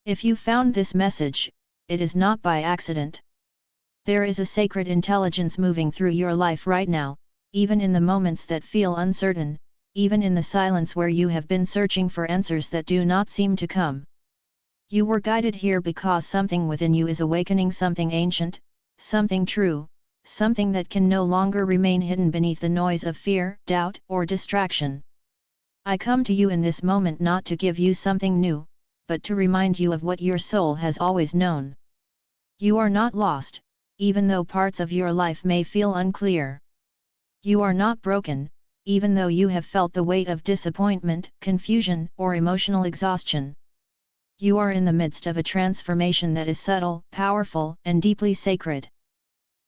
If you found this message, it is not by accident. There is a sacred intelligence moving through your life right now, even in the moments that feel uncertain, even in the silence where you have been searching for answers that do not seem to come. You were guided here because something within you is awakening, something ancient, something true, something that can no longer remain hidden beneath the noise of fear, doubt, or distraction. I come to you in this moment not to give you something new, but to remind you of what your soul has always known. You are not lost, even though parts of your life may feel unclear. You are not broken, even though you have felt the weight of disappointment, confusion, or emotional exhaustion. You are in the midst of a transformation that is subtle, powerful, and deeply sacred.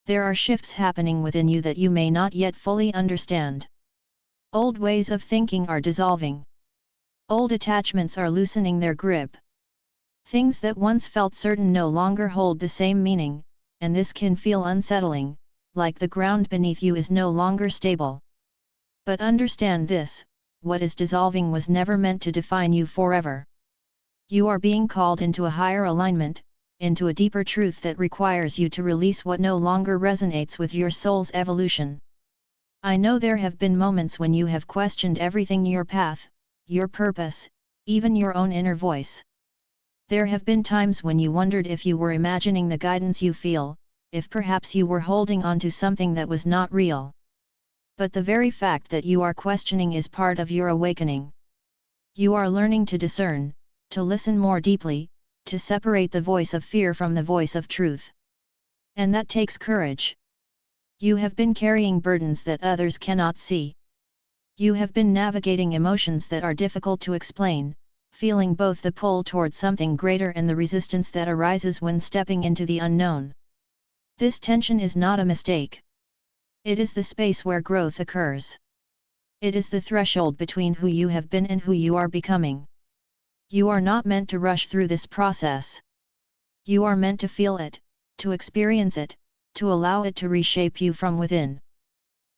There are shifts happening within you that you may not yet fully understand. Old ways of thinking are dissolving. Old attachments are loosening their grip. Things that once felt certain no longer hold the same meaning, and this can feel unsettling, like the ground beneath you is no longer stable. But understand this: what is dissolving was never meant to define you forever. You are being called into a higher alignment, into a deeper truth that requires you to release what no longer resonates with your soul's evolution. I know there have been moments when you have questioned everything: your path, your purpose, even your own inner voice. There have been times when you wondered if you were imagining the guidance you feel, if perhaps you were holding on to something that was not real. But the very fact that you are questioning is part of your awakening. You are learning to discern, to listen more deeply, to separate the voice of fear from the voice of truth. And that takes courage. You have been carrying burdens that others cannot see. You have been navigating emotions that are difficult to explain, feeling both the pull towards something greater and the resistance that arises when stepping into the unknown. This tension is not a mistake. It is the space where growth occurs. It is the threshold between who you have been and who you are becoming. You are not meant to rush through this process. You are meant to feel it, to experience it, to allow it to reshape you from within.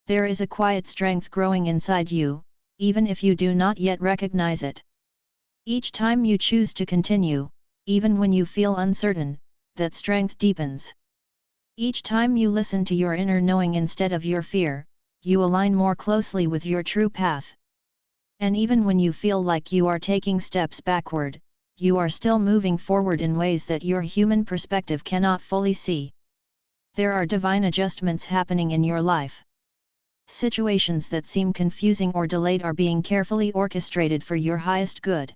There is a quiet strength growing inside you, even if you do not yet recognize it. Each time you choose to continue, even when you feel uncertain, that strength deepens. Each time you listen to your inner knowing instead of your fear, you align more closely with your true path. And even when you feel like you are taking steps backward, you are still moving forward in ways that your human perspective cannot fully see. There are divine adjustments happening in your life. Situations that seem confusing or delayed are being carefully orchestrated for your highest good.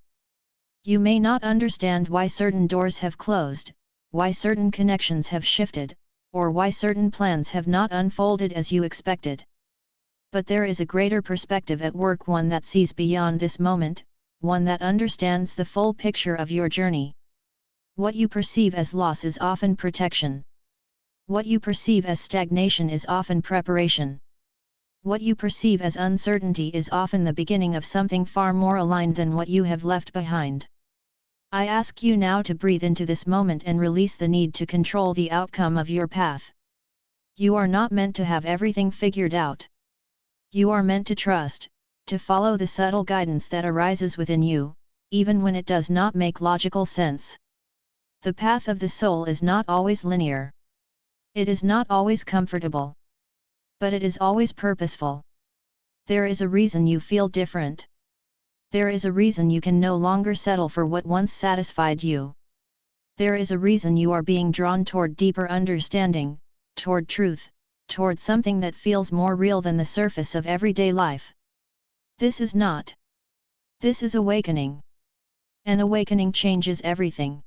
You may not understand why certain doors have closed, why certain connections have shifted, or why certain plans have not unfolded as you expected. But there is a greater perspective at work, one that sees beyond this moment, one that understands the full picture of your journey. What you perceive as loss is often protection. What you perceive as stagnation is often preparation. What you perceive as uncertainty is often the beginning of something far more aligned than what you have left behind. I ask you now to breathe into this moment and release the need to control the outcome of your path. You are not meant to have everything figured out. You are meant to trust, to follow the subtle guidance that arises within you, even when it does not make logical sense. The path of the soul is not always linear. It is not always comfortable. But it is always purposeful. There is a reason you feel different. There is a reason you can no longer settle for what once satisfied you. There is a reason you are being drawn toward deeper understanding, toward truth, toward something that feels more real than the surface of everyday life. This is not. This is awakening. An awakening changes everything.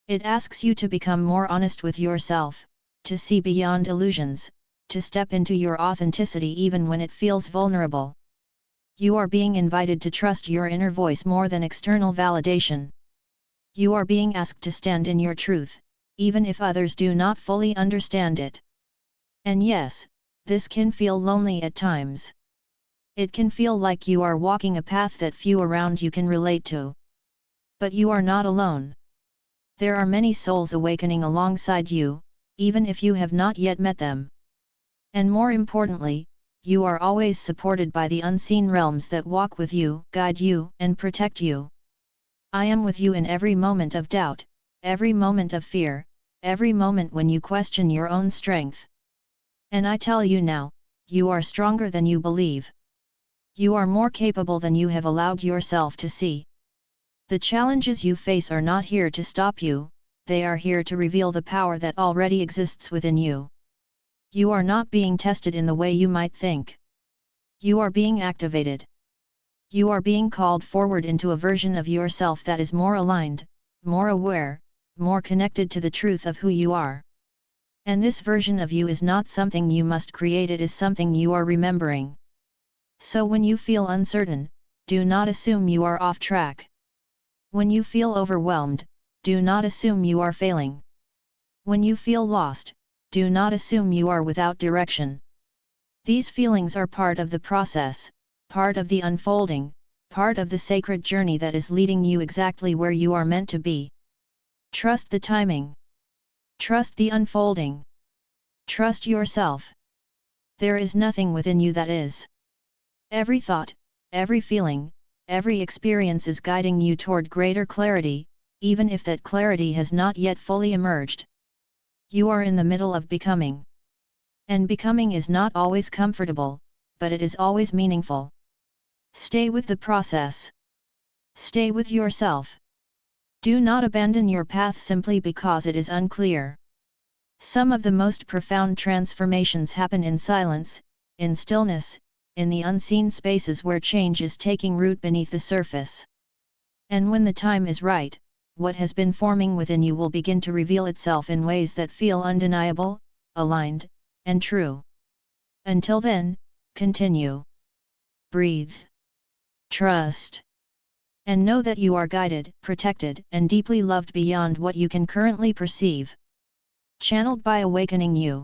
It asks you to become more honest with yourself, to see beyond illusions, to step into your authenticity even when it feels vulnerable. You are being invited to trust your inner voice more than external validation. You are being asked to stand in your truth, even if others do not fully understand it. And yes, this can feel lonely at times. It can feel like you are walking a path that few around you can relate to. But you are not alone. There are many souls awakening alongside you, even if you have not yet met them. And more importantly, you are always supported by the unseen realms that walk with you, guide you, and protect you. I am with you in every moment of doubt, every moment of fear, every moment when you question your own strength. And I tell you now, you are stronger than you believe. You are more capable than you have allowed yourself to see. The challenges you face are not here to stop you, they are here to reveal the power that already exists within you. You are not being tested in the way you might think. You are being activated. You are being called forward into a version of yourself that is more aligned, more aware, more connected to the truth of who you are. And this version of you is not something you must create, it is something you are remembering. So when you feel uncertain, do not assume you are off track. When you feel overwhelmed, do not assume you are failing. When you feel lost, do not assume you are without direction. These feelings are part of the process, part of the unfolding, part of the sacred journey that is leading you exactly where you are meant to be. Trust the timing. Trust the unfolding. Trust yourself. There is nothing within you that is. Every thought, every feeling, every experience is guiding you toward greater clarity, even if that clarity has not yet fully emerged. You are in the middle of becoming. And becoming is not always comfortable, but it is always meaningful. Stay with the process. Stay with yourself. Do not abandon your path simply because it is unclear. Some of the most profound transformations happen in silence, in stillness, in the unseen spaces where change is taking root beneath the surface. And when the time is right, what has been forming within you will begin to reveal itself in ways that feel undeniable, aligned, and true. Until then, continue. Breathe. Trust. And know that you are guided, protected, and deeply loved beyond what you can currently perceive. Channeled by Awakening You.